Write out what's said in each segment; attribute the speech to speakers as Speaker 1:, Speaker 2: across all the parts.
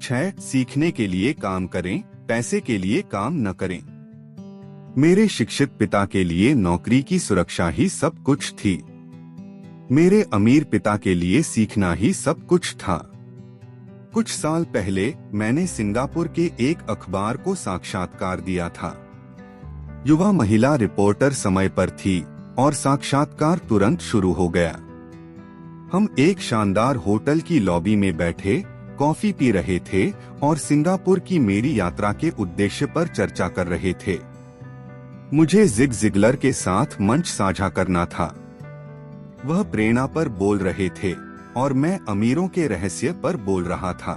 Speaker 1: 6 सीखने के लिए काम करें, पैसे के लिए काम न करें। मेरे शिक्षित पिता के लिए नौकरी की सुरक्षा ही सब कुछ थी। मेरे अमीर पिता के लिए सीखना ही सब कुछ था। कुछ साल पहले मैंने सिंगापुर के एक अखबार को साक्षात्कार दिया था। युवा महिला रिपोर्टर समय पर थी और साक्षात्कार तुरंत शुरू हो गया। हम एक शानदार होटल की लॉबी में बैठे कॉफी पी रहे थे और सिंगापुर की मेरी यात्रा के उद्देश्य पर चर्चा कर रहे थे। मुझे जिग जिगलर के साथ मंच साझा करना था। वह प्रेरणा पर बोल रहे थे और मैं अमीरों के रहस्य पर बोल रहा था।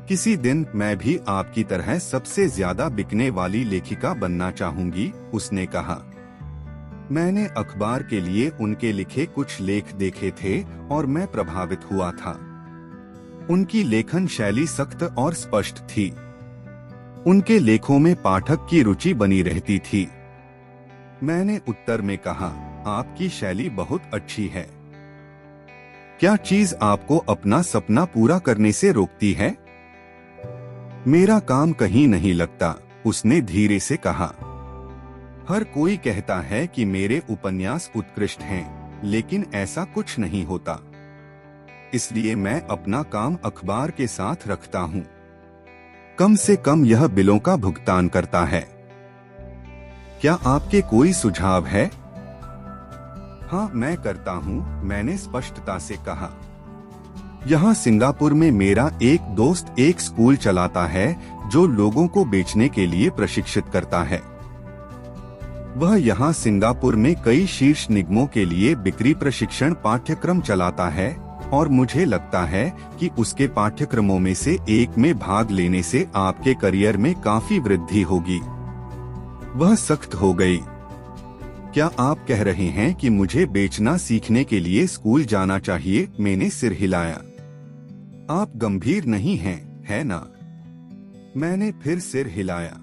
Speaker 1: किसी दिन मैं भी आपकी तरह सबसे ज्यादा बिकने वाली लेखिका बनना चाहूंगी, उसने कहा। मैंने अखबार के लिए उनके लिखे कुछ लेख देखे थे और मैं प्रभावित हुआ था। उनकी लेखन शैली सख्त और स्पष्ट थी। उनके लेखों में पाठक की रुचि बनी रहती थी। मैंने उत्तर में कहा, आपकी शैली बहुत अच्छी है। क्या चीज आपको अपना सपना पूरा करने से रोकती है? मेरा काम कहीं नहीं लगता, उसने धीरे से कहा। हर कोई कहता है कि मेरे उपन्यास उत्कृष्ट हैं, लेकिन ऐसा कुछ नहीं होता। इसलिए मैं अपना काम अखबार के साथ रखता हूँ। कम से कम यह बिलों का भुगतान करता है। क्या आपके कोई सुझाव है? हाँ, मैं करता हूँ, मैंने स्पष्टता से कहा। यहाँ सिंगापुर में मेरा एक दोस्त एक स्कूल चलाता है जो लोगों को बेचने के लिए प्रशिक्षित करता है। वह यहाँ सिंगापुर में कई शीर्ष निगमों के लिए बिक्री प्रशिक्षण पाठ्यक्रम चलाता है और मुझे लगता है कि उसके पाठ्यक्रमों में से एक में भाग लेने से आपके करियर में काफी वृद्धि होगी। वह सख्त हो गई। क्या आप कह रहे हैं कि मुझे बेचना सीखने के लिए स्कूल जाना चाहिए? मैंने सिर हिलाया। आप गंभीर नहीं हैं, है ना? मैंने फिर सिर हिलाया।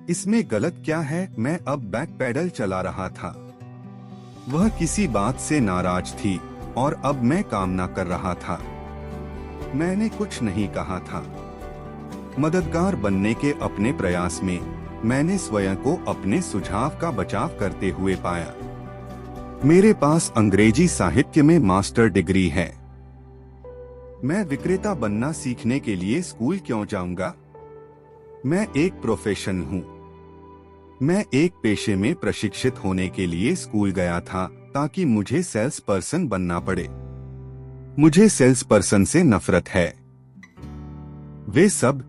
Speaker 1: इसमें गलत क्या है? मैं अब बैक पैडल चला रहा था। वह किसी बात से नाराज थी और अब मैं कामना कर रहा था। मैंने कुछ नहीं कहा था। मददगार बनने के अपने प्रयास में मैंने स्वयं को अपने सुझाव का बचाव करते हुए पाया। मेरे पास अंग्रेजी साहित्य में मास्टर डिग्री है। मैं विक्रेता बनना सीखने के लिए स्कूल क्यों जाऊंगा? मैं एक प्रोफेशनल हूँ। मैं एक पेशे में प्रशिक्षित होने के लिए स्कूल गया था ताकि मुझे सेल्स पर्सन बनना पड़े। मुझे सेल्स पर्सन से नफरत है। वे सब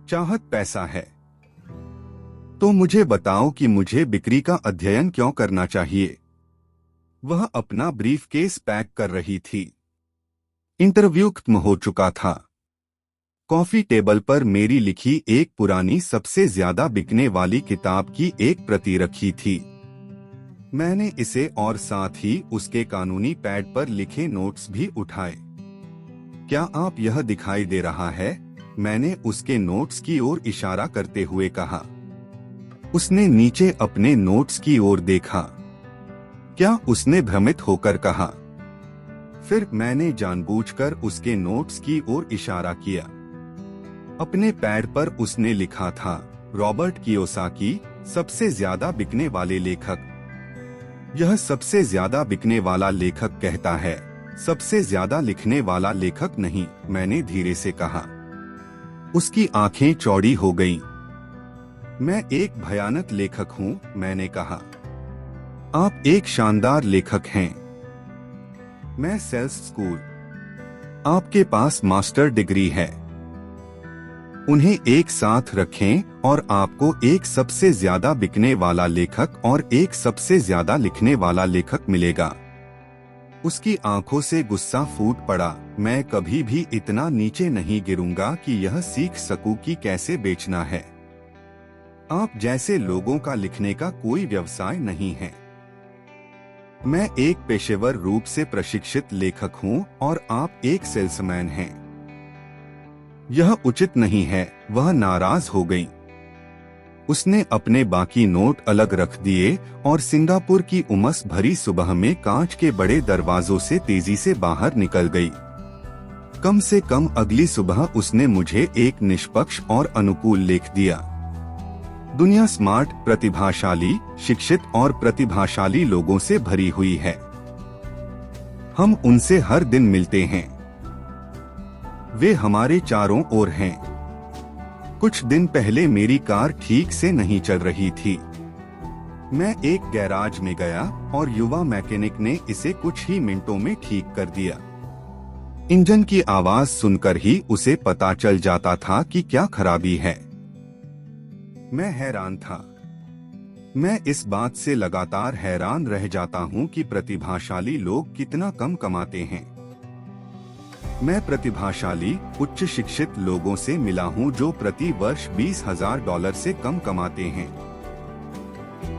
Speaker 1: चाहत पैसा है। तो मुझे बताओ कि मुझे बिक्री का अध्ययन क्यों करना चाहिए? वह अपना ब्रीफकेस पैक कर रही थी। इंटरव्यू खत्म हो चुका था। कॉफी टेबल पर मेरी लिखी एक पुरानी सबसे ज्यादा बिकने वाली किताब की एक प्रति रखी थी। मैंने इसे और साथ ही उसके कानूनी पैड पर लिखे नोट्स भी उठाए। क्या आप यह दिखाई दे रहा है? मैंने उसके नोट्स की ओर इशारा करते हुए कहा। उसने नीचे अपने नोट्स की ओर देखा। क्या उसने भ्रमित होकर कहा? फिर मैंने जानबूझकर उसके नोट्स की ओर इशारा किया। अपने पैड पर उसने लिखा था, रॉबर्ट कियोसाकी, सबसे ज्यादा बिकने वाले लेखक। यह सबसे ज्यादा बिकने वाला लेखक कहता है, सबसे ज्यादा लिखने वाला लेखक नहीं, मैंने धीरे से कहा। उसकी आंखें चौड़ी हो गईं। मैं एक भयानक लेखक हूँ, मैंने कहा। आप एक शानदार लेखक हैं। मैं सेल्स स्कूल। आपके पास मास्टर डिग्री है। उन्हें एक साथ रखें और आपको एक सबसे ज्यादा बिकने वाला लेखक और एक सबसे ज्यादा लिखने वाला लेखक मिलेगा। उसकी आंखों से गुस्सा फूट पड़ा। मैं कभी भी इतना नीचे नहीं गिरूंगा कि यह सीख सकूं कि कैसे बेचना है। आप जैसे लोगों का लिखने का कोई व्यवसाय नहीं है। मैं एक पेशेवर रूप से प्रशिक्षित लेखक हूं और आप एक सेल्समैन हैं। यह उचित नहीं है। वह नाराज हो गई। उसने अपने बाकी नोट अलग रख दिए और सिंगापुर की उमस भरी सुबह में कांच के बड़े दरवाजों से तेजी से बाहर निकल गई। कम से कम अगली सुबह उसने मुझे एक निष्पक्ष और अनुकूल लेख दिया। दुनिया स्मार्ट, प्रतिभाशाली, शिक्षित और प्रतिभाशाली लोगों से भरी हुई है। हम उनसे हर दिन मिलते हैं। वे हमारे चारों ओर हैं। कुछ दिन पहले मेरी कार ठीक से नहीं चल रही थी। मैं एक गैराज में गया और युवा मैकेनिक ने इसे कुछ ही मिनटों में ठीक कर दिया। इंजन की आवाज सुनकर ही उसे पता चल जाता था कि क्या खराबी है। मैं हैरान था। मैं इस बात से लगातार हैरान रह जाता हूं कि प्रतिभाशाली लोग कितना कम कमाते हैं। मैं प्रतिभाशाली, उच्च शिक्षित लोगों से मिला हूं जो प्रति वर्ष $20,000 से कम कमाते हैं।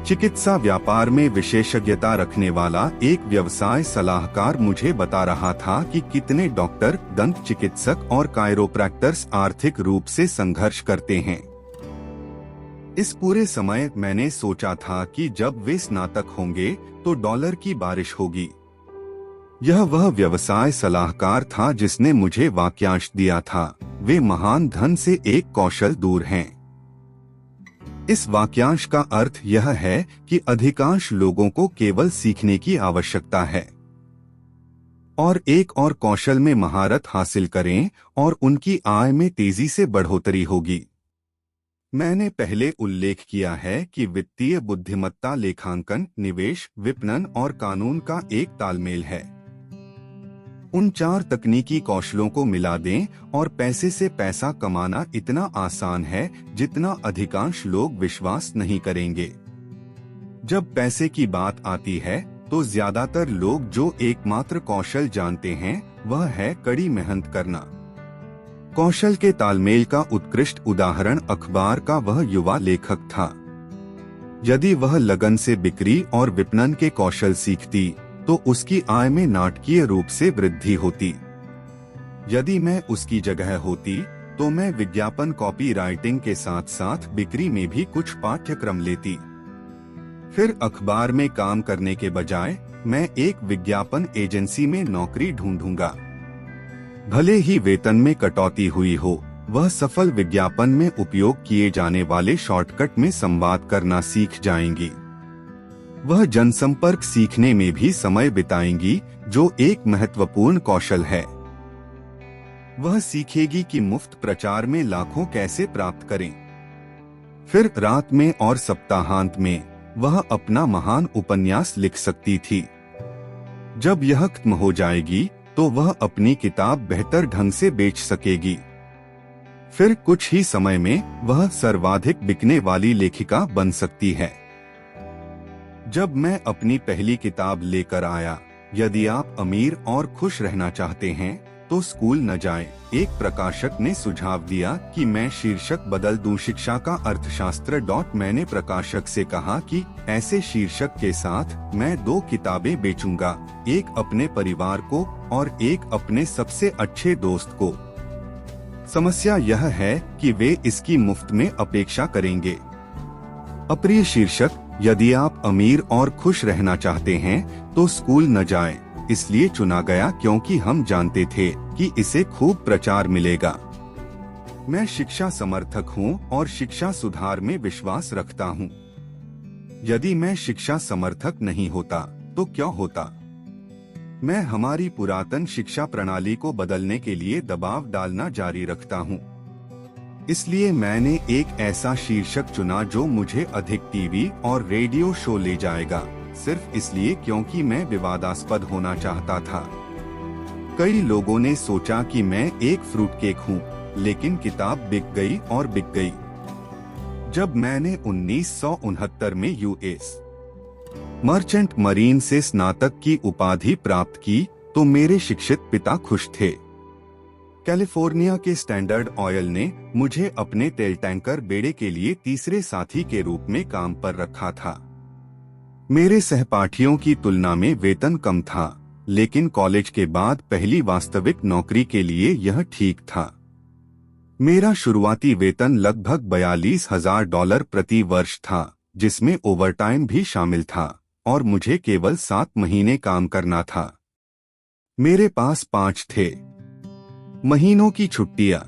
Speaker 1: चिकित्सा व्यापार में विशेषज्ञता रखने वाला एक व्यवसाय सलाहकार मुझे बता रहा था कि कितने डॉक्टर, दंत चिकित्सक और कायरोप्रैक्टर्स आर्थिक रूप से संघर्ष करते हैं। इस पूरे समय मैंने सोचा था कि जब वे स्नातक होंगे तो डॉलर की बारिश होगी। यह वह व्यवसाय सलाहकार था जिसने मुझे वाक्यांश दिया था, वे महान धन से एक कौशल दूर हैं। इस वाक्यांश का अर्थ यह है कि अधिकांश लोगों को केवल सीखने की आवश्यकता है और एक और कौशल में महारत हासिल करें और उनकी आय में तेजी से बढ़ोतरी होगी। मैंने पहले उल्लेख किया है कि वित्तीय बुद्धिमत्ता लेखांकन, निवेश, विपणन और कानून का एक तालमेल है। उन 4 तकनीकी कौशलों को मिला दें और पैसे से पैसा कमाना इतना आसान है जितना अधिकांश लोग विश्वास नहीं करेंगे। जब पैसे की बात आती है तो ज्यादातर लोग जो एकमात्र कौशल जानते हैं वह है कड़ी मेहनत करना। कौशल के तालमेल का उत्कृष्ट उदाहरण अखबार का वह युवा लेखक था। यदि वह लगन से बिक्री और विपणन के कौशल सीखती तो उसकी आय में नाटकीय रूप से वृद्धि होती। यदि मैं उसकी जगह होती तो मैं विज्ञापन कॉपी राइटिंग के साथ साथ बिक्री में भी कुछ पाठ्यक्रम लेती। फिर अखबार में काम करने के बजाय मैं एक विज्ञापन एजेंसी में नौकरी ढूंढूंगा। भले ही वेतन में कटौती हुई हो, वह सफल विज्ञापन में उपयोग किए जाने वाले शॉर्टकट में संवाद करना सीख जाएंगी। वह जनसंपर्क सीखने में भी समय बिताएंगी जो एक महत्वपूर्ण कौशल है। वह सीखेगी कि मुफ्त प्रचार में लाखों कैसे प्राप्त करें। फिर रात में और सप्ताहांत में वह अपना महान उपन्यास लिख सकती थी। जब यह खत्म हो जाएगी तो वह अपनी किताब बेहतर ढंग से बेच सकेगी। फिर कुछ ही समय में वह सर्वाधिक बिकने वाली लेखिका बन सकती है। जब मैं अपनी पहली किताब लेकर आया, यदि आप अमीर और खुश रहना चाहते हैं तो स्कूल न जाएं, एक प्रकाशक ने सुझाव दिया कि मैं शीर्षक बदल दूं, शिक्षा का अर्थशास्त्र। मैंने प्रकाशक से कहा कि ऐसे शीर्षक के साथ मैं 2 किताबें बेचूंगा, एक अपने परिवार को और एक अपने सबसे अच्छे दोस्त को। समस्या यह है कि वे इसकी मुफ्त में अपेक्षा करेंगे। अप्रिय शीर्षक, यदि आप अमीर और खुश रहना चाहते हैं तो स्कूल न जाएं, इसलिए चुना गया क्योंकि हम जानते थे कि इसे खूब प्रचार मिलेगा। मैं शिक्षा समर्थक हूं और शिक्षा सुधार में विश्वास रखता हूं। यदि मैं शिक्षा समर्थक नहीं होता तो क्या होता? मैं हमारी पुरातन शिक्षा प्रणाली को बदलने के लिए दबाव डालना जारी रखता हूं। इसलिए मैंने एक ऐसा शीर्षक चुना जो मुझे अधिक टीवी और रेडियो शो ले जाएगा, सिर्फ इसलिए क्योंकि मैं विवादास्पद होना चाहता था। कई लोगों ने सोचा कि मैं एक फ्रूट केक हूँ, लेकिन किताब बिक गई और बिक गई। जब मैंने 1969 में यूएस मर्चेंट मरीन से स्नातक की उपाधि प्राप्त की तो मेरे शिक्षित पिता खुश थे। कैलिफोर्निया के स्टैंडर्ड ऑयल ने मुझे अपने तेल टैंकर बेड़े के लिए तीसरे साथी के रूप में काम पर रखा था। मेरे सहपाठियों की तुलना में वेतन कम था, लेकिन कॉलेज के बाद पहली वास्तविक नौकरी के लिए यह ठीक था। मेरा शुरुआती वेतन लगभग $42,000 प्रति वर्ष था, जिसमें ओवरटाइम भी शामिल था, और मुझे केवल 7 महीने काम करना था। मेरे पास 5 थे। महीनों की छुट्टियां।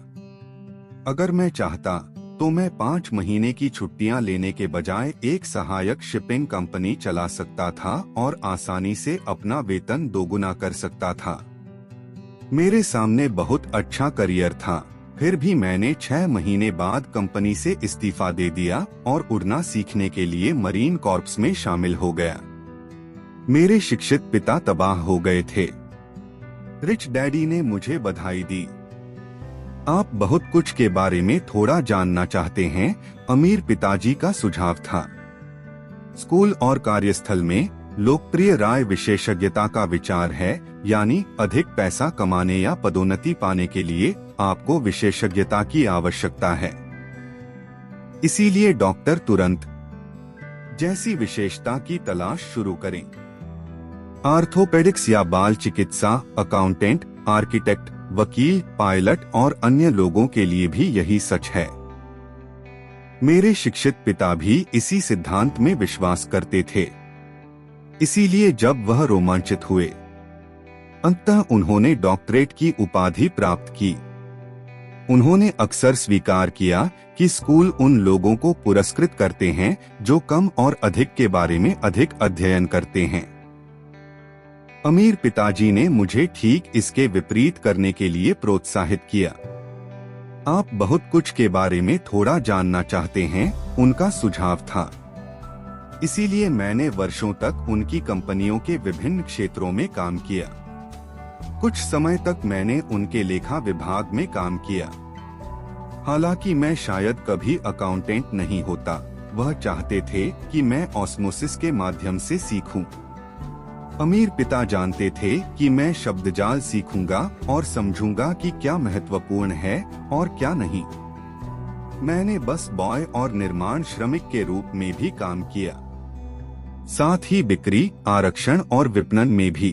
Speaker 1: अगर मैं चाहता तो मैं 5 महीने की छुट्टियां लेने के बजाय एक सहायक शिपिंग कंपनी चला सकता था और आसानी से अपना वेतन दोगुना कर सकता था। मेरे सामने बहुत अच्छा करियर था, फिर भी मैंने 6 महीने बाद कंपनी से इस्तीफा दे दिया और उड़ना सीखने के लिए मरीन कॉर्प्स में शामिल हो गया। मेरे शिक्षित पिता तबाह हो गए थे। रिच डैडी ने मुझे बधाई दी। आप बहुत कुछ के बारे में थोड़ा जानना चाहते हैं, अमीर पिताजी का सुझाव था। स्कूल और कार्यस्थल में लोकप्रिय राय विशेषज्ञता का विचार है, यानी अधिक पैसा कमाने या पदोन्नति पाने के लिए आपको विशेषज्ञता की आवश्यकता है। इसीलिए डॉक्टर तुरंत जैसी विशेषता की तलाश शुरू करें। आर्थोपेडिक्स या बाल चिकित्सा, अकाउंटेंट, आर्किटेक्ट, वकील, पायलट और अन्य लोगों के लिए भी यही सच है। मेरे शिक्षित पिता भी इसी सिद्धांत में विश्वास करते थे। इसीलिए जब वह रोमांचित हुए, अंततः उन्होंने डॉक्टरेट की उपाधि प्राप्त की। उन्होंने अक्सर स्वीकार किया कि स्कूल उन लोगों को पुरस्कृत करते हैं जो कम और अधिक के बारे में अधिक अध्ययन करते हैं। अमीर पिताजी ने मुझे ठीक इसके विपरीत करने के लिए प्रोत्साहित किया। आप बहुत कुछ के बारे में थोड़ा जानना चाहते हैं, उनका सुझाव था। इसीलिए मैंने वर्षों तक उनकी कंपनियों के विभिन्न क्षेत्रों में काम किया। कुछ समय तक मैंने उनके लेखा विभाग में काम किया। हालांकि मैं शायद कभी अकाउंटेंट नहीं होता, वह चाहते थे कि मैं ऑस्मोसिस के माध्यम से सीखूं। अमीर पिता जानते थे कि मैं शब्दजाल सीखूंगा और समझूंगा कि क्या महत्वपूर्ण है और क्या नहीं। मैंने बस बॉय और निर्माण श्रमिक के रूप में भी काम किया, साथ ही बिक्री, आरक्षण और विपणन में भी।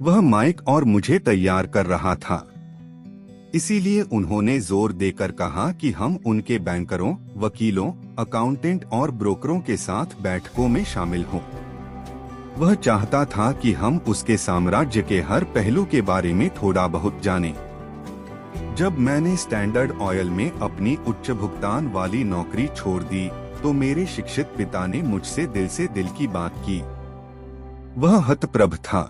Speaker 1: वह माइक और मुझे तैयार कर रहा था। इसीलिए उन्होंने जोर देकर कहा कि हम उनके बैंकरों, वकीलों, अकाउंटेंट और ब्रोकरों के साथ बैठकों में शामिल हों। वह चाहता था कि हम उसके साम्राज्य के हर पहलू के बारे में थोड़ा बहुत जानें। जब मैंने स्टैंडर्ड ऑयल में अपनी उच्च भुगतान वाली नौकरी छोड़ दी तो मेरे शिक्षित पिता ने मुझसे दिल से दिल की बात की। वह हतप्रभ था।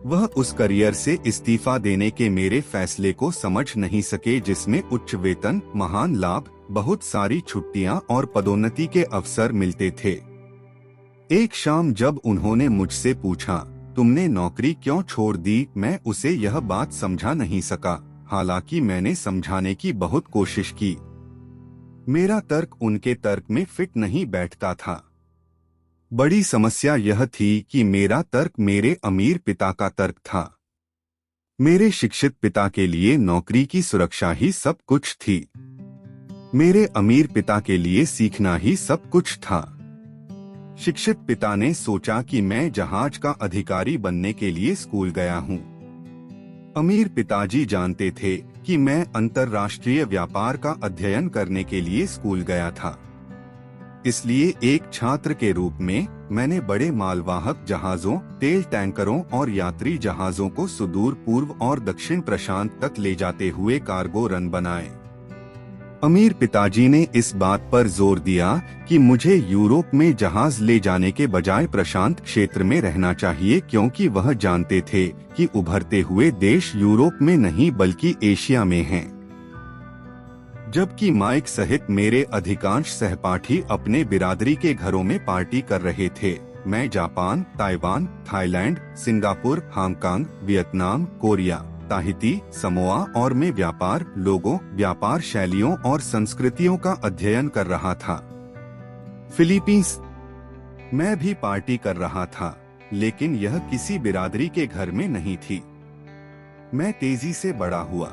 Speaker 1: वह उस करियर से इस्तीफा देने के मेरे फैसले को समझ नहीं सके जिसमें उच्च वेतन, महान लाभ, बहुत सारी छुट्टियां और पदोन्नति के अवसर मिलते थे। एक शाम जब उन्होंने मुझसे पूछा, तुमने नौकरी क्यों छोड़ दी, मैं उसे यह बात समझा नहीं सका। हालांकि मैंने समझाने की बहुत कोशिश की। मेरा तर्क उनके तर्क में फिट नहीं बैठता था। बड़ी समस्या यह थी कि मेरा तर्क मेरे अमीर पिता का तर्क था। मेरे शिक्षित पिता के लिए नौकरी की सुरक्षा ही सब कुछ थी। मेरे अमीर पिता के लिए सीखना ही सब कुछ था। शिक्षित पिता ने सोचा कि मैं जहाज का अधिकारी बनने के लिए स्कूल गया हूँ। अमीर पिताजी जानते थे कि मैं अंतर्राष्ट्रीय व्यापार का अध्ययन करने के लिए स्कूल गया था। इसलिए एक छात्र के रूप में मैंने बड़े मालवाहक जहाजों, तेल टैंकरों और यात्री जहाजों को सुदूर पूर्व और दक्षिण प्रशांत तक ले जाते हुए कार्गो रन बनाए। अमीर पिताजी ने इस बात पर जोर दिया कि मुझे यूरोप में जहाज ले जाने के बजाय प्रशांत क्षेत्र में रहना चाहिए, क्योंकि वह जानते थे कि उभरते हुए देश यूरोप में नहीं बल्कि एशिया में हैं। जबकि माइक सहित मेरे अधिकांश सहपाठी अपने बिरादरी के घरों में पार्टी कर रहे थे, मैं Japan, Taiwan, Thailand, Singapore, Hong Kong, Vietnam, Korea, Tahiti, Samoa और में व्यापार लोगों, व्यापार शैलियों और संस्कृतियों का अध्ययन कर रहा था। फिलीपींस मैं भी पार्टी कर रहा था, लेकिन यह किसी बिरादरी के घर में नहीं थी। मैं तेजी से बड़ा हुआ।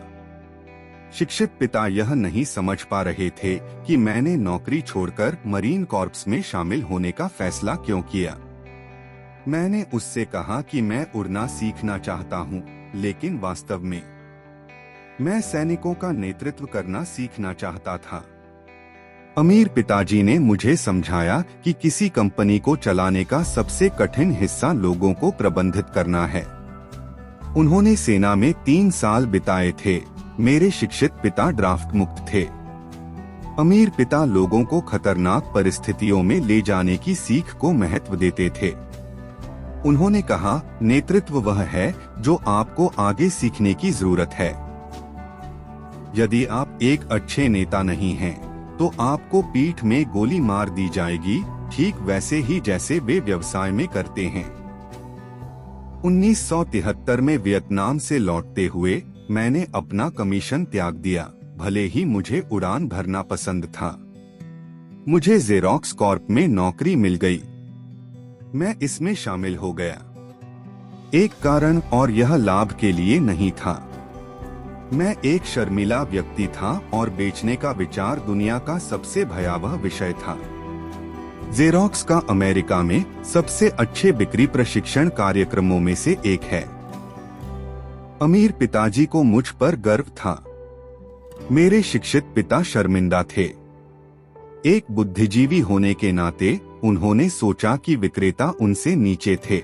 Speaker 1: शिक्षित पिता यह नहीं समझ पा रहे थे कि मैंने नौकरी छोड़कर मरीन कॉर्प्स में शामिल होने का फैसला क्यों किया। मैंने उससे कहा कि मैं उड़ना सीखना चाहता हूँ, लेकिन वास्तव में मैं सैनिकों का नेतृत्व करना सीखना चाहता था। अमीर पिताजी ने मुझे समझाया कि किसी कंपनी को चलाने का सबसे कठिन हिस्सा लोगों को प्रबंधित करना है। उन्होंने सेना में 3 साल बिताए थे। मेरे शिक्षित पिता ड्राफ्ट मुक्त थे। अमीर पिता लोगों को खतरनाक परिस्थितियों में ले जाने की सीख को महत्व देते थे। उन्होंने कहा, नेतृत्व वह है जो आपको आगे सीखने की जरूरत है। यदि आप एक अच्छे नेता नहीं हैं, तो आपको पीठ में गोली मार दी जाएगी, ठीक वैसे ही जैसे वे व्यवसाय में करते हैं। 1973 में वियतनाम से लौटते हुए मैंने अपना कमीशन त्याग दिया, भले ही मुझे उड़ान भरना पसंद था। मुझे जेरोक्स कॉर्प में नौकरी मिल गई। मैं इसमें शामिल हो गया। एक कारण, और यह लाभ के लिए नहीं था। मैं एक शर्मीला व्यक्ति था और बेचने का विचार दुनिया का सबसे भयावह विषय था। जेरोक्स का अमेरिका में सबसे अच्छे बिक्री प्रशिक्षण कार्यक्रमों में से एक है। अमीर पिताजी को मुझ पर गर्व था। मेरे शिक्षित पिता शर्मिंदा थे। एक बुद्धिजीवी होने के नाते उन्होंने सोचा कि विक्रेता उनसे नीचे थे।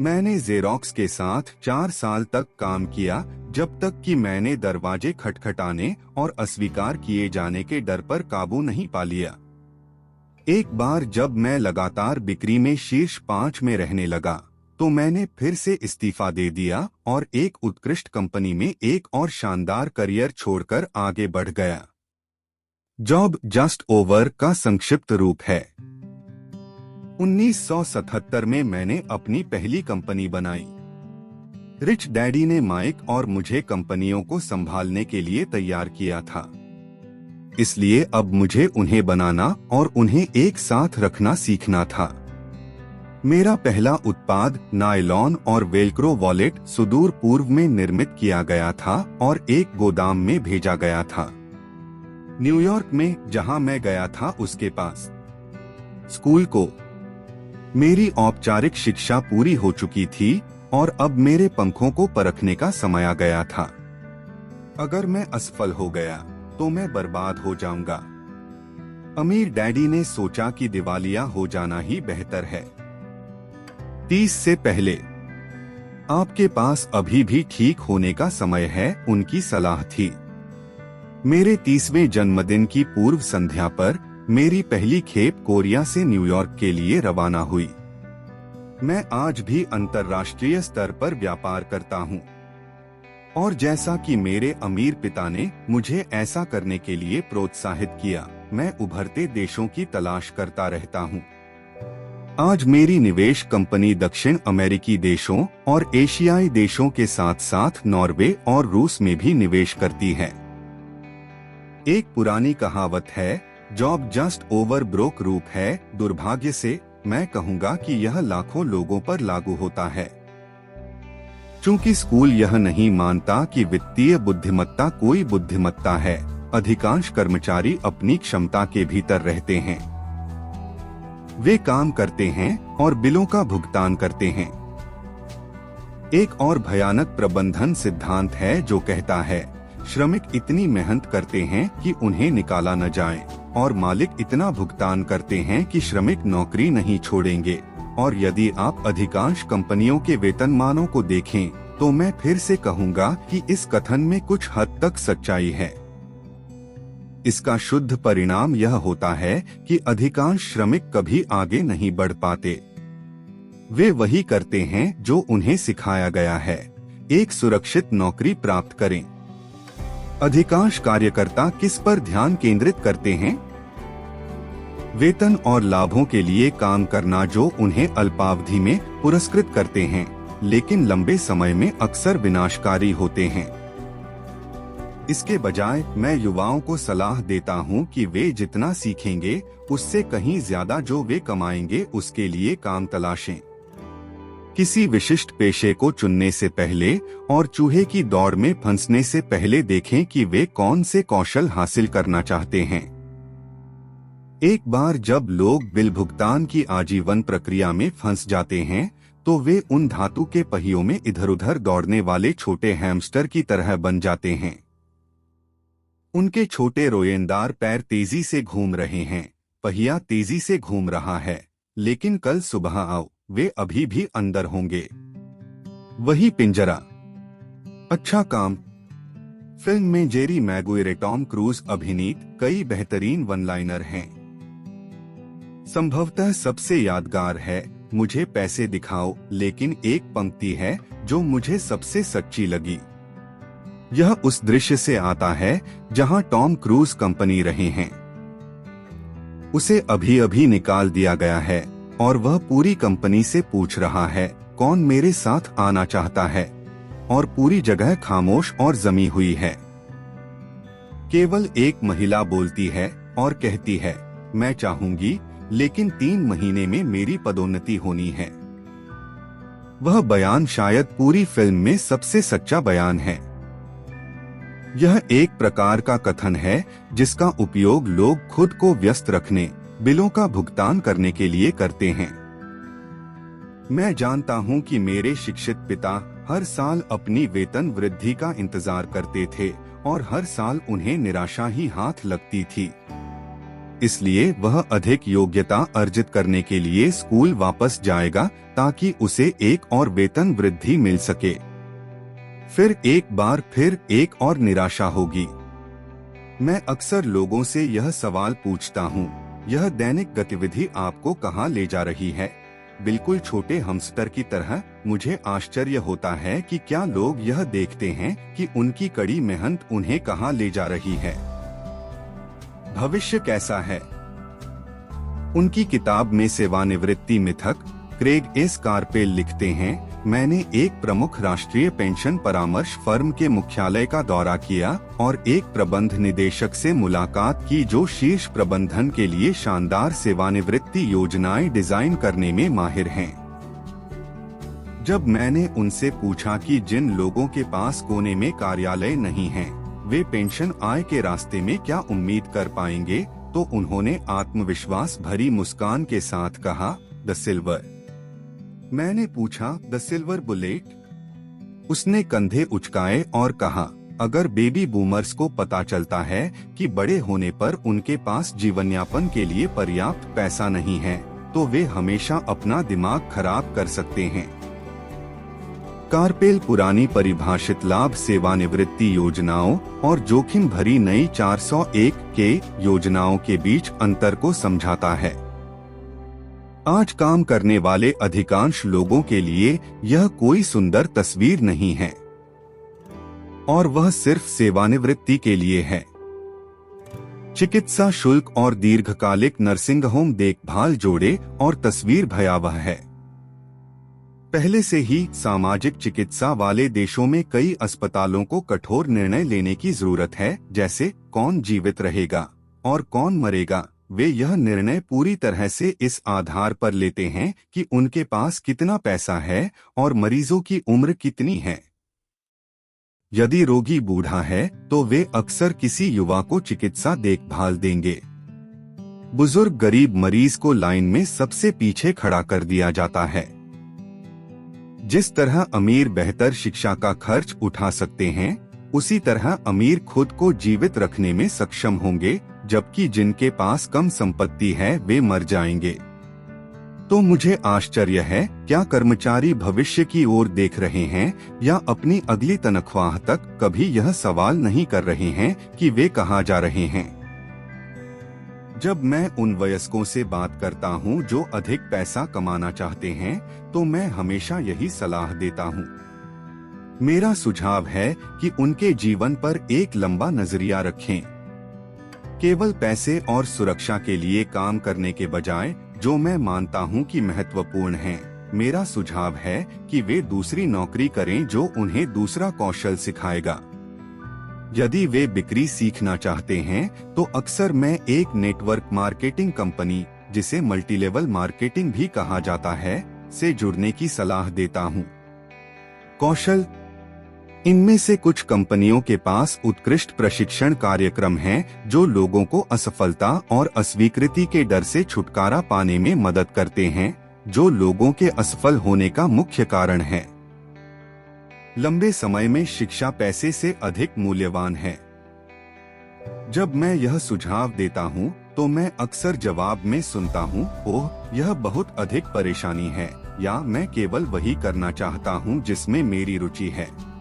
Speaker 1: मैंने जेरोक्स के साथ 4 साल तक काम किया, जब तक कि मैंने दरवाजे खटखटाने और अस्वीकार किए जाने के डर पर काबू नहीं पा लिया। एक बार जब मैं लगातार बिक्री में शीर्ष 5 में रहने लगा, तो मैंने फिर से इस्तीफा दे दिया और एक उत्कृष्ट कंपनी में एक और शानदार करियर छोड़कर आगे बढ़ गया। जॉब जस्ट ओवर का संक्षिप्त रूप है। 1977 में मैंने अपनी पहली कंपनी बनाई। रिच डैडी ने माइक और मुझे कंपनियों को संभालने के लिए तैयार किया था, इसलिए अब मुझे उन्हें बनाना और उन्हें एक साथ रखना सीखना था। मेरा पहला उत्पाद नायलॉन और वेलक्रो वॉलेट सुदूर पूर्व में निर्मित किया गया था और एक गोदाम में भेजा गया था, न्यूयॉर्क में, जहां मैं गया था उसके पास। स्कूल को मेरी औपचारिक शिक्षा पूरी हो चुकी थी और अब मेरे पंखों को परखने का समय आ गया था। अगर मैं असफल हो गया तो मैं बर्बाद हो जाऊंगा। अमीर डैडी ने सोचा कि दिवालिया हो जाना ही बेहतर है। 30 से पहले आपके पास अभी भी ठीक होने का समय है, उनकी सलाह थी। मेरे 30वें जन्मदिन की पूर्व संध्या पर मेरी पहली खेप कोरिया से न्यूयॉर्क के लिए रवाना हुई। मैं आज भी अंतर्राष्ट्रीय स्तर पर व्यापार करता हूँ, और जैसा कि मेरे अमीर पिता ने मुझे ऐसा करने के लिए प्रोत्साहित किया, मैं उभरते देशों की तलाश करता रहता हूँ। आज मेरी निवेश कंपनी दक्षिण अमेरिकी देशों और एशियाई देशों के साथ साथ नॉर्वे और रूस में भी निवेश करती है। एक पुरानी कहावत है, जॉब जस्ट ओवर ब्रोक रूप है। दुर्भाग्य से मैं कहूँगा कि यह लाखों लोगों पर लागू होता है। चूंकि स्कूल यह नहीं मानता कि वित्तीय बुद्धिमत्ता कोई बुद्धिमत्ता है, अधिकांश कर्मचारी अपनी क्षमता के भीतर रहते हैं। वे काम करते हैं और बिलों का भुगतान करते हैं। एक और भयानक प्रबंधन सिद्धांत है जो कहता है, श्रमिक इतनी मेहनत करते हैं कि उन्हें निकाला न जाए, और मालिक इतना भुगतान करते हैं कि श्रमिक नौकरी नहीं छोड़ेंगे। और यदि आप अधिकांश कंपनियों के वेतनमानों को देखें, तो मैं फिर से कहूंगा कि इस कथन में कुछ हद तक सच्चाई है। इसका शुद्ध परिणाम यह होता है कि अधिकांश श्रमिक कभी आगे नहीं बढ़ पाते। वे वही करते हैं जो उन्हें सिखाया गया है, एक सुरक्षित नौकरी प्राप्त करें। अधिकांश कार्यकर्ता किस पर ध्यान केंद्रित करते हैं? वेतन और लाभों के लिए काम करना जो उन्हें अल्पावधि में पुरस्कृत करते हैं, लेकिन लंबे समय में अक्सर विनाशकारी होते हैं। इसके बजाय मैं युवाओं को सलाह देता हूं कि वे जितना सीखेंगे उससे कहीं ज्यादा जो वे कमाएंगे उसके लिए काम तलाशें। किसी विशिष्ट पेशे को चुनने से पहले और चूहे की दौड़ में फंसने से पहले देखें कि वे कौन से कौशल हासिल करना चाहते हैं। एक बार जब लोग बिल भुगतान की आजीवन प्रक्रिया में फंस जाते हैं, तो वे उन धातु के पहियों में इधर उधर दौड़ने वाले छोटे हैमस्टर की तरह बन जाते हैं। उनके छोटे रोएंदार पैर तेजी से घूम रहे हैं, पहिया तेजी से घूम रहा है, लेकिन कल सुबह आओ, वे अभी भी अंदर होंगे। वही पिंजरा। अच्छा काम। फिल्म में जेरी मैगुइर, टॉम क्रूज अभिनीत कई बेहतरीन वन लाइनर हैं। संभवतः सबसे यादगार है मुझे पैसे दिखाओ, लेकिन एक पंक्ति है जो मुझे सबसे सच्ची लगी। यह उस दृश्य से आता है जहां टॉम क्रूज कंपनी रहे हैं। उसे अभी अभी निकाल दिया गया है और वह पूरी कंपनी से पूछ रहा है कौन मेरे साथ आना चाहता है, और पूरी जगह खामोश और जमी हुई है। केवल एक महिला बोलती है और कहती है, मैं चाहूंगी, लेकिन 3 महीने में मेरी पदोन्नति होनी है। वह बयान शायद पूरी फिल्म में सबसे सच्चा बयान है। यह एक प्रकार का कथन है जिसका उपयोग लोग खुद को व्यस्त रखने, बिलों का भुगतान करने के लिए करते हैं। मैं जानता हूं कि मेरे शिक्षित पिता हर साल अपनी वेतन वृद्धि का इंतजार करते थे और हर साल उन्हें निराशा ही हाथ लगती थी। इसलिए वह अधिक योग्यता अर्जित करने के लिए स्कूल वापस जाएगा ताकि उसे एक और वेतन वृद्धि मिल सके। फिर एक और निराशा होगी। मैं अक्सर लोगों से यह सवाल पूछता हूँ, यह दैनिक गतिविधि आपको कहाँ ले जा रही है? बिल्कुल छोटे हमस्टर की तरह। मुझे आश्चर्य होता है कि क्या लोग यह देखते हैं कि उनकी कड़ी मेहनत उन्हें कहाँ ले जा रही है। भविष्य कैसा है? उनकी किताब में सेवानिवृत्ति मिथक क्रेग एस कार्पेल लिखते हैं, मैंने एक प्रमुख राष्ट्रीय पेंशन परामर्श फर्म के मुख्यालय का दौरा किया और एक प्रबंध निदेशक से मुलाकात की जो शीर्ष प्रबंधन के लिए शानदार सेवानिवृत्ति योजनाएं डिजाइन करने में माहिर हैं। जब मैंने उनसे पूछा कि जिन लोगों के पास कोने में कार्यालय नहीं है, वे पेंशन आय के रास्ते में क्या उम्मीद कर पाएंगे, तो उन्होंने आत्मविश्वास भरी मुस्कान के साथ कहा, द सिल्वर। मैंने पूछा, द सिल्वर बुलेट? उसने कंधे उचकाए और कहा, अगर बेबी बूमर्स को पता चलता है कि बड़े होने पर उनके पास जीवनयापन के लिए पर्याप्त पैसा नहीं है, तो वे हमेशा अपना दिमाग खराब कर सकते हैं। कार्पेल पुरानी परिभाषित लाभ सेवानिवृत्ति योजनाओं और जोखिम भरी नई 401 के योजनाओं के बीच अंतर को समझाता है। आज काम करने वाले अधिकांश लोगों के लिए यह कोई सुंदर तस्वीर नहीं है, और वह सिर्फ सेवानिवृत्ति के लिए है। चिकित्सा शुल्क और दीर्घकालिक नर्सिंग होम देखभाल जोड़े और तस्वीर भयावह है। पहले से ही सामाजिक चिकित्सा वाले देशों में कई अस्पतालों को कठोर निर्णय लेने की जरूरत है, जैसे कौन जीवित रहेगा और कौन मरेगा। वे यह निर्णय पूरी तरह से इस आधार पर लेते हैं कि उनके पास कितना पैसा है और मरीजों की उम्र कितनी है। यदि रोगी बूढ़ा है तो वे अक्सर किसी युवा को चिकित्सा देखभाल देंगे। बुजुर्ग गरीब मरीज को लाइन में सबसे पीछे खड़ा कर दिया जाता है। जिस तरह अमीर बेहतर शिक्षा का खर्च उठा सकते हैं, उसी तरह अमीर खुद को जीवित रखने में सक्षम होंगे, जबकि जिनके पास कम संपत्ति है वे मर जाएंगे। तो मुझे आश्चर्य है, क्या कर्मचारी भविष्य की ओर देख रहे हैं या अपनी अगली तनख्वाह तक कभी यह सवाल नहीं कर रहे हैं कि वे कहाँ जा रहे हैं? जब मैं उन वयस्कों से बात करता हूँ जो अधिक पैसा कमाना चाहते हैं, तो मैं हमेशा यही सलाह देता हूँ। मेरा सुझाव है कि उनके जीवन पर एक लंबा नजरिया रखें। केवल पैसे और सुरक्षा के लिए काम करने के बजाय, जो मैं मानता हूं कि महत्वपूर्ण है, मेरा सुझाव है कि वे दूसरी नौकरी करें जो उन्हें दूसरा कौशल सिखाएगा। यदि वे बिक्री सीखना चाहते हैं, तो अक्सर मैं एक नेटवर्क मार्केटिंग कंपनी, जिसे मल्टीलेवल मार्केटिंग भी कहा जाता है, से जुड़ने की सलाह देता हूँ। कौशल: इनमें से कुछ कंपनियों के पास उत्कृष्ट प्रशिक्षण कार्यक्रम हैं जो लोगों को असफलता और अस्वीकृति के डर से छुटकारा पाने में मदद करते हैं, जो लोगों के असफल होने का मुख्य कारण है। लंबे समय में शिक्षा पैसे से अधिक मूल्यवान है। जब मैं यह सुझाव देता हूँ, तो मैं अक्सर जवाब में सुनता हूँ, ओह, यह बहुत अधिक परेशानी है, या मैं केवल वही करना चाहता हूँ जिसमें मेरी रुचि है।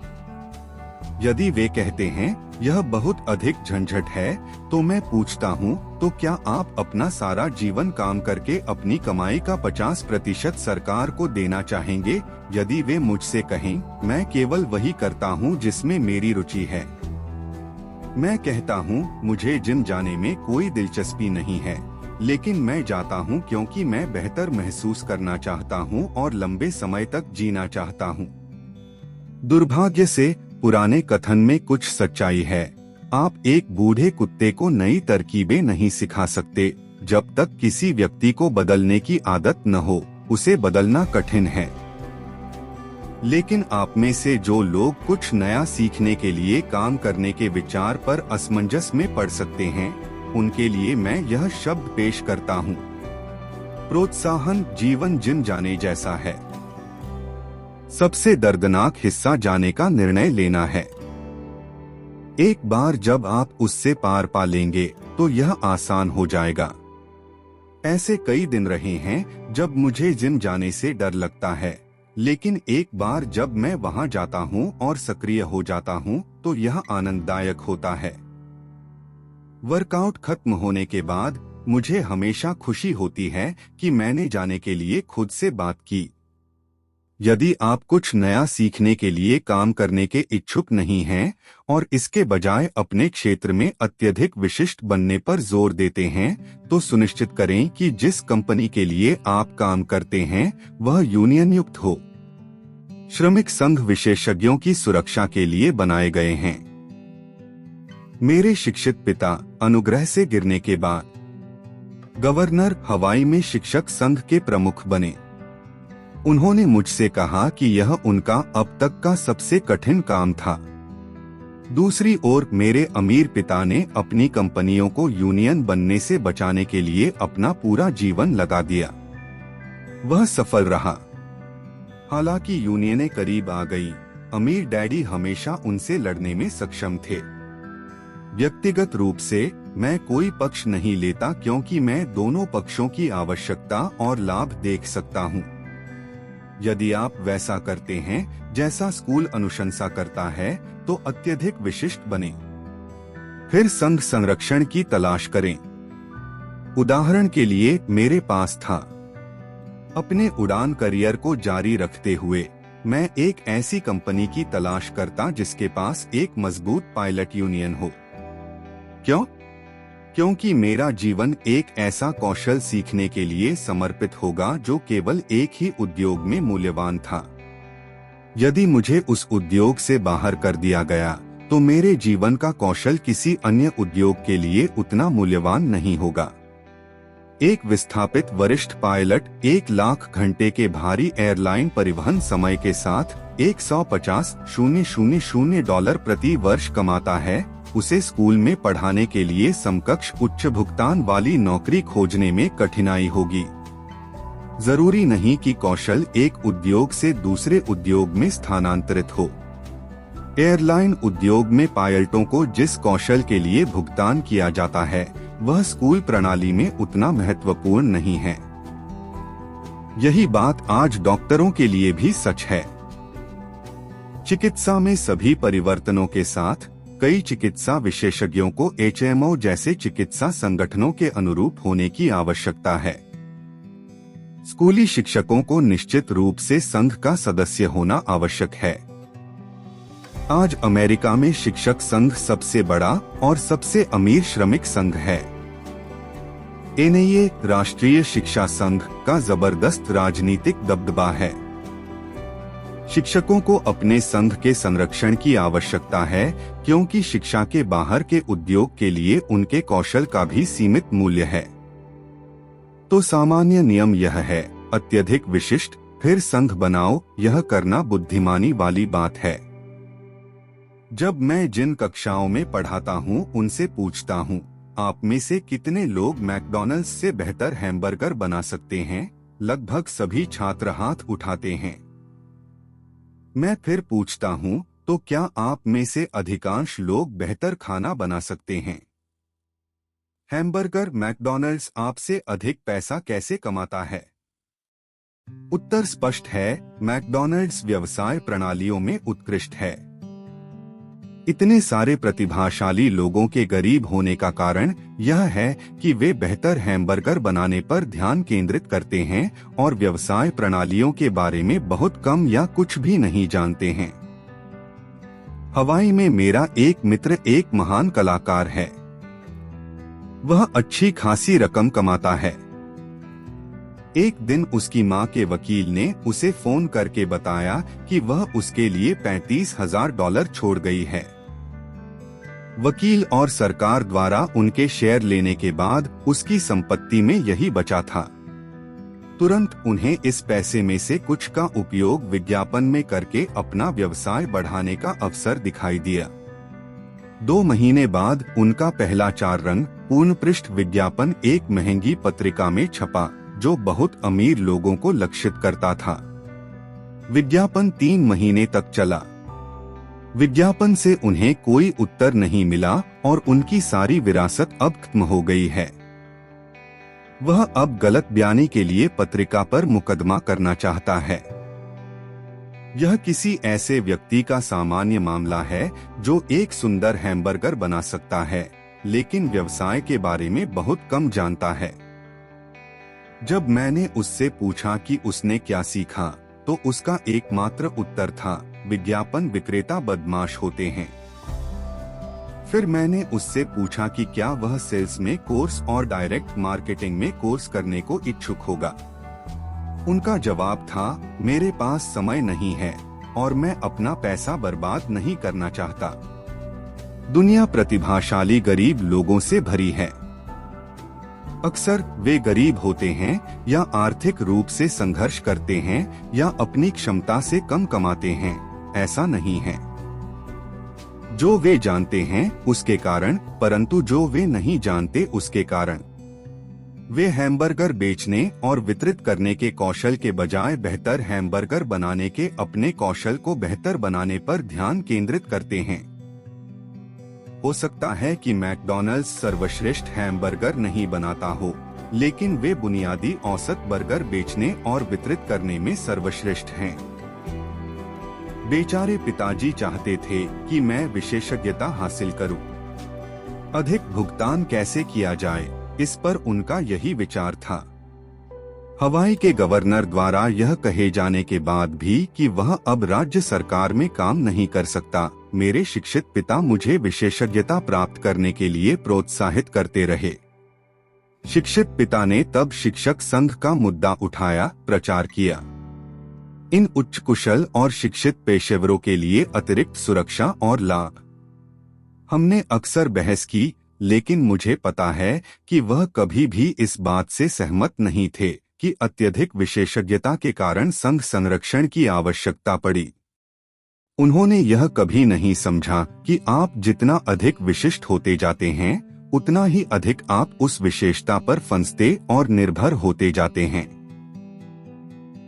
Speaker 1: यदि वे कहते हैं यह बहुत अधिक झंझट है, तो मैं पूछता हूँ, तो क्या आप अपना सारा जीवन काम करके अपनी कमाई का 50% सरकार को देना चाहेंगे? यदि वे मुझसे कहें मैं केवल वही करता हूँ जिसमें मेरी रुचि है, मैं कहता हूँ मुझे जिम जाने में कोई दिलचस्पी नहीं है, लेकिन मैं जाता हूँ क्योंकि मैं बेहतर महसूस करना चाहता हूँ और लंबे समय तक जीना चाहता हूँ। दुर्भाग्य से पुराने कथन में कुछ सच्चाई है। आप एक बूढ़े कुत्ते को नई तरकीबें नहीं सिखा सकते। जब तक किसी व्यक्ति को बदलने की आदत न हो, उसे बदलना कठिन है। लेकिन आप में से जो लोग कुछ नया सीखने के लिए काम करने के विचार पर असमंजस में पड़ सकते हैं, उनके लिए मैं यह शब्द पेश करता हूँ। प्रोत्साहन जीवन जिम जाने जैसा है। सबसे दर्दनाक हिस्सा जाने का निर्णय लेना है। एक बार जब आप उससे पार पा लेंगे तो यह आसान हो जाएगा। ऐसे कई दिन रहे हैं जब मुझे जिम जाने से डर लगता है, लेकिन एक बार जब मैं वहां जाता हूं और सक्रिय हो जाता हूं तो यह आनंददायक होता है। वर्कआउट खत्म होने के बाद मुझे हमेशा खुशी होती है कि मैंने जाने के लिए खुद से बात की। यदि आप कुछ नया सीखने के लिए काम करने के इच्छुक नहीं हैं और इसके बजाय अपने क्षेत्र में अत्यधिक विशिष्ट बनने पर जोर देते हैं, तो सुनिश्चित करें कि जिस कंपनी के लिए आप काम करते हैं वह यूनियन युक्त हो। श्रमिक संघ विशेषज्ञों की सुरक्षा के लिए बनाए गए हैं। मेरे शिक्षित पिता अनुग्रह से गिरने के बाद गवर्नर हवाई में शिक्षक संघ के प्रमुख बने। उन्होंने मुझसे कहा कि यह उनका अब तक का सबसे कठिन काम था। दूसरी ओर मेरे अमीर पिता ने अपनी कंपनियों को यूनियन बनने से बचाने के लिए अपना पूरा जीवन लगा दिया। वह सफल रहा। हालांकि यूनियनें करीब आ गई, अमीर डैडी हमेशा उनसे लड़ने में सक्षम थे। व्यक्तिगत रूप से मैं कोई पक्ष नहीं लेता क्योंकि मैं दोनों पक्षों की आवश्यकता और लाभ देख सकता हूँ। यदि आप वैसा करते हैं जैसा स्कूल अनुशंसा करता है तो अत्यधिक विशिष्ट बने। फिर संघ संरक्षण की तलाश करें। उदाहरण के लिए मेरे पास था। अपने उड़ान करियर को जारी रखते हुए मैं एक ऐसी कंपनी की तलाश करता जिसके पास एक मजबूत पायलट यूनियन हो। क्यों? क्योंकि मेरा जीवन एक ऐसा कौशल सीखने के लिए समर्पित होगा जो केवल एक ही उद्योग में मूल्यवान था। यदि मुझे उस उद्योग से बाहर कर दिया गया तो मेरे जीवन का कौशल किसी अन्य उद्योग के लिए उतना मूल्यवान नहीं होगा। एक विस्थापित वरिष्ठ पायलट 1 लाख घंटे के भारी एयरलाइन परिवहन समय के साथ $150,000 प्रति वर्ष कमाता है। उसे स्कूल में पढ़ाने के लिए समकक्ष उच्च भुगतान वाली नौकरी खोजने में कठिनाई होगी। जरूरी नहीं कि कौशल एक उद्योग से दूसरे उद्योग में स्थानांतरित हो। एयरलाइन उद्योग में पायलटों को जिस कौशल के लिए भुगतान किया जाता है वह स्कूल प्रणाली में उतना महत्वपूर्ण नहीं है। यही बात आज डॉक्टरों के लिए भी सच है। चिकित्सा में सभी परिवर्तनों के साथ कई चिकित्सा विशेषज्ञों को HMO जैसे चिकित्सा संगठनों के अनुरूप होने की आवश्यकता है। स्कूली शिक्षकों को निश्चित रूप से संघ का सदस्य होना आवश्यक है। आज अमेरिका में शिक्षक संघ सबसे बड़ा और सबसे अमीर श्रमिक संघ है। NIA राष्ट्रीय शिक्षा संघ का जबरदस्त राजनीतिक दबदबा है। शिक्षकों को अपने संघ के संरक्षण की आवश्यकता है क्योंकि शिक्षा के बाहर के उद्योग के लिए उनके कौशल का भी सीमित मूल्य है। तो सामान्य नियम यह है, अत्यधिक विशिष्ट फिर संघ बनाओ। यह करना बुद्धिमानी वाली बात है। जब मैं जिन कक्षाओं में पढ़ाता हूँ उनसे पूछता हूँ, आप में से कितने लोग मैकडॉनल्ड्स से बेहतर हैमबर्गर बना सकते हैं? लगभग सभी छात्र हाथ उठाते हैं। मैं फिर पूछता हूँ, तो क्या आप में से अधिकांश लोग बेहतर खाना बना सकते हैं? हैमबर्गर मैकडॉनल्ड्स आपसे अधिक पैसा कैसे कमाता है? उत्तर स्पष्ट है, मैकडॉनल्ड्स व्यवसाय प्रणालियों में उत्कृष्ट है। इतने सारे प्रतिभाशाली लोगों के गरीब होने का कारण यह है कि वे बेहतर हैमबर्गर बनाने पर ध्यान केंद्रित करते हैं और व्यवसाय प्रणालियों के बारे में बहुत कम या कुछ भी नहीं जानते हैं। हवाई में मेरा एक मित्र एक महान कलाकार है। वह अच्छी खासी रकम कमाता है। एक दिन उसकी माँ के वकील ने उसे फोन करके बताया कि वह उसके लिए $35,000 छोड़ गई है। वकील और सरकार द्वारा उनके शेयर लेने के बाद उसकी संपत्ति में यही बचा था। तुरंत उन्हें इस पैसे में से कुछ का उपयोग विज्ञापन में करके अपना व्यवसाय बढ़ाने का अवसर दिखाई दिया। 2 महीने बाद उनका पहला 4 रंग पूर्ण पृष्ठ विज्ञापन एक महंगी पत्रिका में छपा जो बहुत अमीर लोगों को लक्षित करता था। विज्ञापन 3 महीने तक चला। विज्ञापन से उन्हें कोई उत्तर नहीं मिला और उनकी सारी विरासत अब खत्म हो गई है। वह अब गलत बयानी के लिए पत्रिका पर मुकदमा करना चाहता है। यह किसी ऐसे व्यक्ति का सामान्य मामला है जो एक सुंदर हैमबर्गर बना सकता है, लेकिन व्यवसाय के बारे में बहुत कम जानता है। जब मैंने उससे पूछा कि उसने क्या सीखा, तो उसका एकमात्र उत्तर था, विज्ञापन विक्रेता बदमाश होते हैं। फिर मैंने उससे पूछा कि क्या वह सेल्स में कोर्स और डायरेक्ट मार्केटिंग में कोर्स करने को इच्छुक होगा। उनका जवाब था, मेरे पास समय नहीं है और मैं अपना पैसा बर्बाद नहीं करना चाहता। दुनिया प्रतिभाशाली गरीब लोगों से भरी है। अक्सर वे गरीब होते हैं या आर्थिक रूप से संघर्ष करते हैं या अपनी क्षमता से कम कमाते हैं। ऐसा नहीं है। जो वे जानते हैं उसके कारण, परंतु जो वे नहीं जानते उसके कारण। वे हैमबर्गर बेचने और वितरित करने के कौशल के बजाय बेहतर हैमबर्गर बनाने के अपने कौशल को बेहतर बनाने पर ध्यान केंद्रित करते हैं। हो सकता है कि मैकडॉनल्ड्स सर्वश्रेष्ठ हैमबर्गर नहीं बनाता हो, लेकिन वे बुनियादी औसत बर्गर बेचने और वितरित करने में सर्वश्रेष्ठ हैं। बेचारे पिताजी चाहते थे कि मैं विशेषज्ञता हासिल करूं। अधिक भुगतान कैसे किया जाए, इस पर उनका यही विचार था। हवाई के गवर्नर द्वारा यह कहे जाने के बाद भी कि वह अब राज्य सरकार में काम नहीं कर सकता, मेरे शिक्षित पिता मुझे विशेषज्ञता प्राप्त करने के लिए प्रोत्साहित करते रहे। शिक्षित पिता ने तब शिक्षक संघ का मुद्दा उठाया, प्रचार किया। इन उच्च कुशल और शिक्षित पेशेवरों के लिए अतिरिक्त सुरक्षा और लाभ। हमने अक्सर बहस की, लेकिन मुझे पता है कि वह कभी भी इस बात से सहमत नहीं थे कि अत्यधिक विशेषज्ञता के कारण संघ संरक्षण की आवश्यकता पड़ी। उन्होंने यह कभी नहीं समझा कि आप जितना अधिक विशिष्ट होते जाते हैं, उतना ही अधिक आप उस विशेषता पर फंसते और निर्भर होते जाते हैं।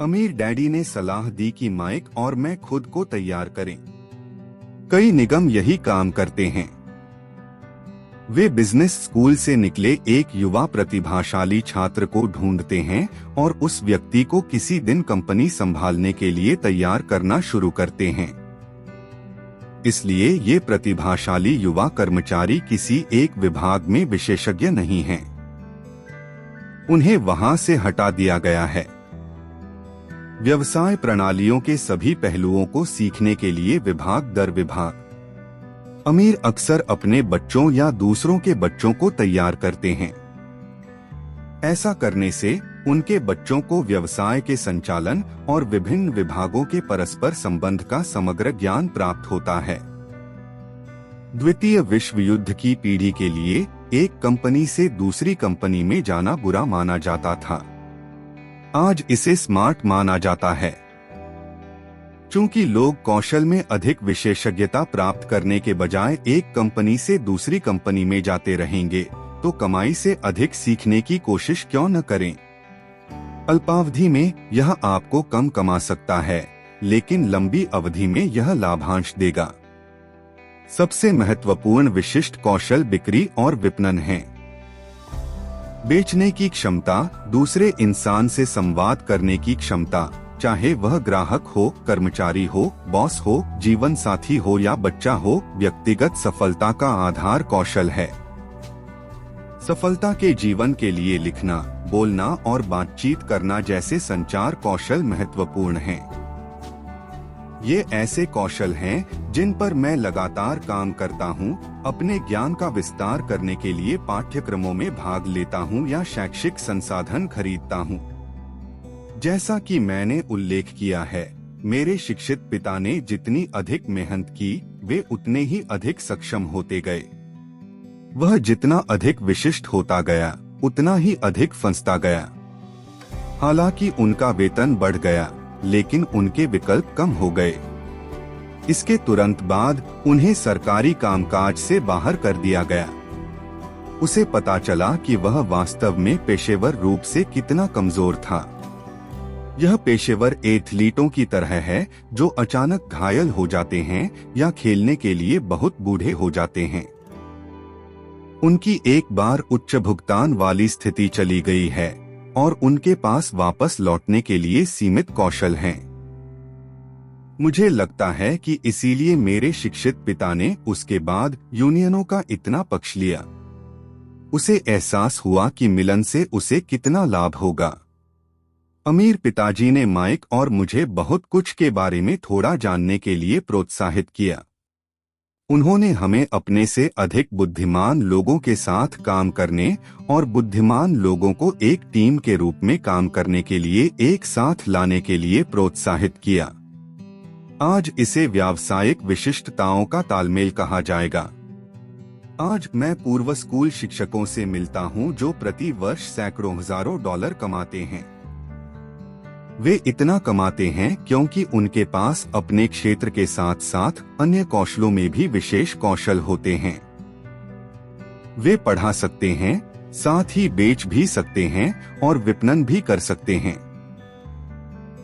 Speaker 1: अमीर डैडी ने सलाह दी कि माइक और मैं खुद को तैयार करें। कई निगम यही काम करते हैं। वे बिजनेस स्कूल से निकले एक युवा प्रतिभाशाली छात्र को ढूंढते हैं और उस व्यक्ति को किसी दिन कंपनी संभालने के लिए तैयार करना शुरू करते हैं। इसलिए ये प्रतिभाशाली युवा कर्मचारी किसी एक विभाग में विशेषज्ञ नहीं हैं। उन्हें वहां से हटा दिया गया है। व्यवसाय प्रणालियों के सभी पहलुओं को सीखने के लिए विभाग दर विभाग। अमीर अक्सर अपने बच्चों या दूसरों के बच्चों को तैयार करते हैं। ऐसा करने से उनके बच्चों को व्यवसाय के संचालन और विभिन्न विभागों के परस्पर संबंध का समग्र ज्ञान प्राप्त होता है। द्वितीय विश्व युद्ध की पीढ़ी के लिए एक कंपनी से दूसरी कंपनी में जाना बुरा माना जाता था। आज इसे स्मार्ट माना जाता है। चूंकि लोग कौशल में अधिक विशेषज्ञता प्राप्त करने के बजाय एक कंपनी से दूसरी कंपनी में जाते रहेंगे, तो कमाई से अधिक सीखने की कोशिश क्यों न करें। अल्पावधि में यह आपको कम कमा सकता है, लेकिन लंबी अवधि में यह लाभांश देगा। सबसे महत्वपूर्ण विशिष्ट कौशल बिक्री और विपणन है। बेचने की क्षमता, दूसरे इंसान से संवाद करने की क्षमता, चाहे वह ग्राहक हो, कर्मचारी हो, बॉस हो, जीवन साथी हो या बच्चा हो, व्यक्तिगत सफलता का आधार कौशल है। सफलता के जीवन के लिए लिखना, बोलना और बातचीत करना जैसे संचार कौशल महत्वपूर्ण हैं। ये ऐसे कौशल हैं जिन पर मैं लगातार काम करता हूँ, अपने ज्ञान का विस्तार करने के लिए पाठ्यक्रमों में भाग लेता हूँ या शैक्षिक संसाधन खरीदता हूँ। जैसा कि मैंने उल्लेख किया है, मेरे शिक्षित पिता ने जितनी अधिक मेहनत की, वे उतने ही अधिक सक्षम होते गए। वह जितना अधिक विशिष्ट होता गया, उतना ही अधिक फंसता गया। हालांकि उनका वेतन बढ़ गया, लेकिन उनके विकल्प कम हो गए। इसके तुरंत बाद उन्हें सरकारी कामकाज से बाहर कर दिया गया। उसे पता चला कि वह वास्तव में पेशेवर रूप से कितना कमजोर था। यह पेशेवर एथलीटों की तरह है जो अचानक घायल हो जाते हैं या खेलने के लिए बहुत बूढ़े हो जाते हैं। उनकी एक बार उच्च भुगतान वाली स्थिति चली गई है और उनके पास वापस लौटने के लिए सीमित कौशल हैं। मुझे लगता है कि इसीलिए मेरे शिक्षित पिता ने उसके बाद यूनियनों का इतना पक्ष लिया। उसे एहसास हुआ कि मिलन से उसे कितना लाभ होगा। अमीर पिताजी ने माइक और मुझे बहुत कुछ के बारे में थोड़ा जानने के लिए प्रोत्साहित किया। उन्होंने हमें अपने से अधिक बुद्धिमान लोगों के साथ काम करने और बुद्धिमान लोगों को एक टीम के रूप में काम करने के लिए एक साथ लाने के लिए प्रोत्साहित किया। आज इसे व्यावसायिक विशिष्टताओं का तालमेल कहा जाएगा। आज मैं पूर्व स्कूल शिक्षकों से मिलता हूं जो प्रति वर्ष सैकड़ों हजारों डॉलर कमाते हैं। वे इतना कमाते हैं क्योंकि उनके पास अपने क्षेत्र के साथ साथ अन्य कौशलों में भी विशेष कौशल होते हैं। वे पढ़ा सकते हैं, साथ ही बेच भी सकते हैं और विपणन भी कर सकते हैं।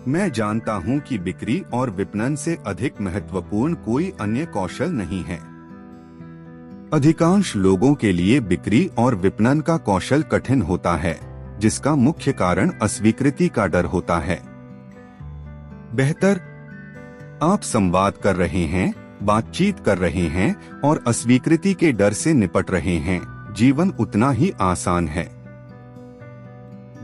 Speaker 1: मैं जानता हूं कि बिक्री और विपणन से अधिक महत्वपूर्ण कोई अन्य कौशल नहीं है। अधिकांश लोगों के लिए बिक्री और विपणन का कौशल कठिन होता है, जिसका मुख्य कारण अस्वीकृति का डर होता है। बेहतर आप संवाद कर रहे हैं, बातचीत कर रहे हैं और अस्वीकृति के डर से निपट रहे हैं, जीवन उतना ही आसान है।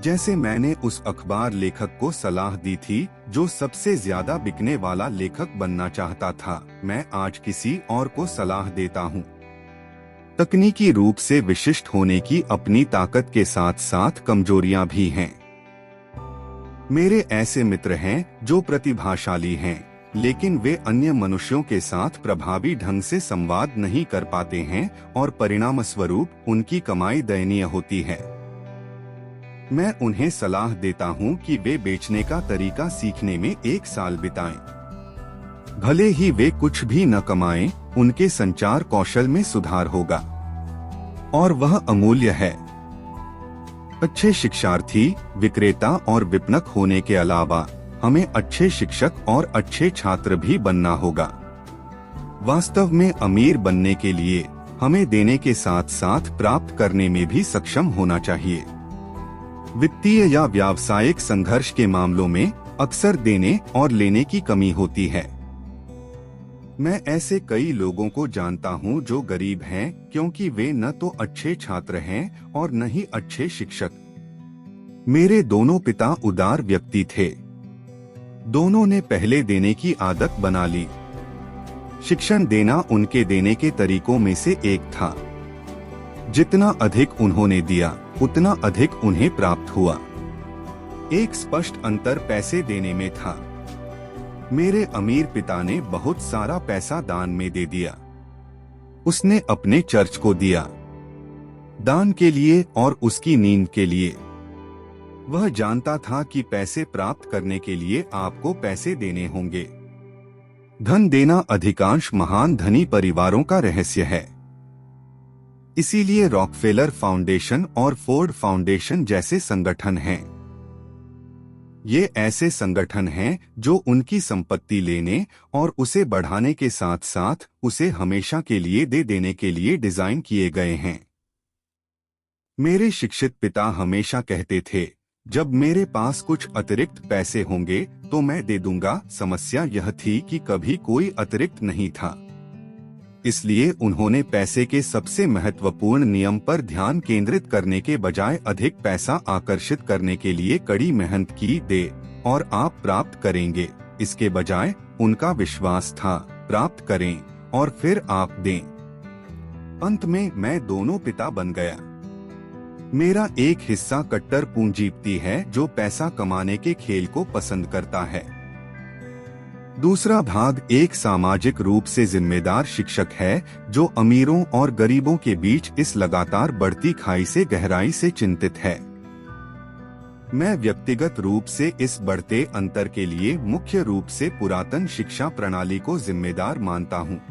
Speaker 1: जैसे मैंने उस अखबार लेखक को सलाह दी थी जो सबसे ज्यादा बिकने वाला लेखक बनना चाहता था, मैं आज किसी और को सलाह देता हूँ। तकनीकी रूप से विशिष्ट होने की अपनी ताकत के साथ साथ कमजोरियां भी हैं। मेरे ऐसे मित्र हैं जो प्रतिभाशाली हैं, लेकिन वे अन्य मनुष्यों के साथ प्रभावी ढंग से संवाद नहीं कर पाते हैं और परिणामस्वरूप उनकी कमाई दयनीय होती है। मैं उन्हें सलाह देता हूं कि वे बेचने का तरीका सीखने में 1 साल बिताएं। भले ही वे कुछ भी न कमाएं, उनके संचार कौशल में सुधार होगा और वह अमूल्य है। अच्छे शिक्षार्थी, विक्रेता और विपणक होने के अलावा हमें अच्छे शिक्षक और अच्छे छात्र भी बनना होगा। वास्तव में अमीर बनने के लिए हमें देने के साथ साथ प्राप्त करने में भी सक्षम होना चाहिए। वित्तीय या व्यावसायिक संघर्ष के मामलों में अक्सर देने और लेने की कमी होती है। मैं ऐसे कई लोगों को जानता हूं जो गरीब हैं क्योंकि वे न तो अच्छे छात्र हैं और न ही अच्छे शिक्षक। मेरे दोनों पिता उदार व्यक्ति थे। दोनों ने पहले देने की आदत बना ली। शिक्षण देना उनके देने के तरीकों में से एक था। जितना अधिक उन्होंने दिया, उतना अधिक उन्हें प्राप्त हुआ। एक स्पष्ट अंतर पैसे देने में था। मेरे अमीर पिता ने बहुत सारा पैसा दान में दे दिया। उसने अपने चर्च को दिया, दान के लिए और उसकी नींद के लिए। वह जानता था कि पैसे प्राप्त करने के लिए आपको पैसे देने होंगे। धन देना अधिकांश महान धनी परिवारों का रहस्य है। इसीलिए रॉकफेलर फाउंडेशन और फोर्ड फाउंडेशन जैसे संगठन हैं। ये ऐसे संगठन हैं जो उनकी संपत्ति लेने और उसे बढ़ाने के साथ साथ उसे हमेशा के लिए दे देने के लिए डिजाइन किए गए हैं। मेरे शिक्षित पिता हमेशा कहते थे, जब मेरे पास कुछ अतिरिक्त पैसे होंगे तो मैं दे दूंगा। समस्या यह थी कि कभी कोई अतिरिक्त नहीं था। इसलिए उन्होंने पैसे के सबसे महत्वपूर्ण नियम पर ध्यान केंद्रित करने के बजाय अधिक पैसा आकर्षित करने के लिए कड़ी मेहनत की। दे और आप प्राप्त करेंगे, इसके बजाय उनका विश्वास था, प्राप्त करें और फिर आप दें। अंत में मैं दोनों पिता बन गया। मेरा एक हिस्सा कट्टर पूंजीपति है जो पैसा कमाने के खेल को पसंद करता है। दूसरा भाग एक सामाजिक रूप से जिम्मेदार शिक्षक है जो अमीरों और गरीबों के बीच इस लगातार बढ़ती खाई से गहराई से चिंतित है। मैं व्यक्तिगत रूप से इस बढ़ते अंतर के लिए मुख्य रूप से पुरातन शिक्षा प्रणाली को जिम्मेदार मानता हूँ।